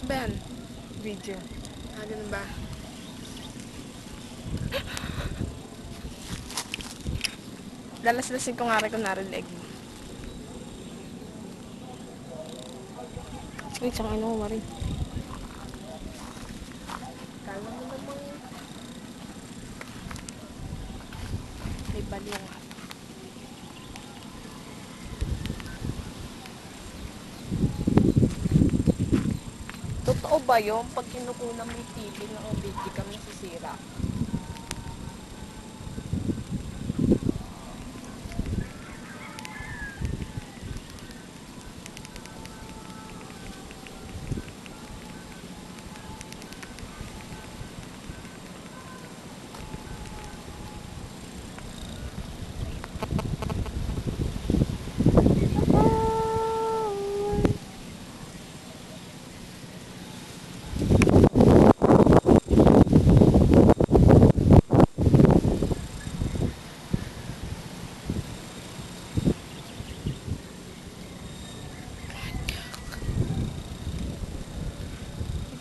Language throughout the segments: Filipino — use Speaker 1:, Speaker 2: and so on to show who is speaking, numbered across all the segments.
Speaker 1: ba yan?
Speaker 2: Video.
Speaker 1: Ah, ganun ba? Lalas-lasin ko nga rin kunwari leg mo.
Speaker 2: Uy, tsaka ano, Mari.
Speaker 1: Kala mo namang may baliw. Totoo ba yung pag kinukunan mo yung TV ng video cam nasisira?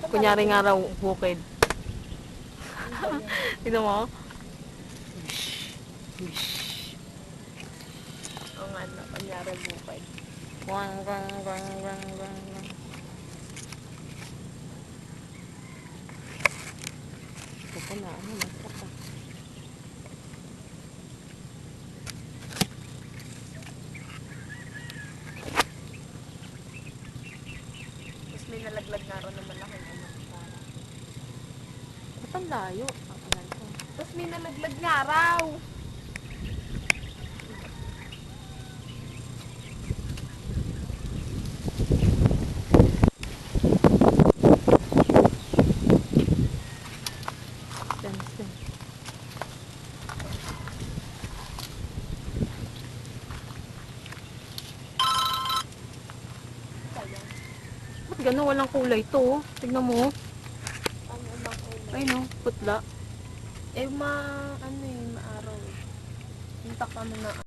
Speaker 2: Kunyari nga raw, bukid. Tignan mo.
Speaker 1: Oo nga, no, kunyari bukid.
Speaker 2: Wang, wang, wang, wang, wang, wang. Ito po na, ano, masarap pa.
Speaker 1: Tapos may nalaglag nga rin na malaking ano.
Speaker 2: Ba't ang layo? Ang tagal ko.
Speaker 1: Tapos may nalaglag nga raw.
Speaker 2: Dance din.
Speaker 1: Sayang.
Speaker 2: Ba't gano'n? Walang kulay to, oh. Tignan mo.
Speaker 1: Ano bang ulo?
Speaker 2: Ay no, putla.
Speaker 1: Ano eh, maaraw eh. Yung takpan mo na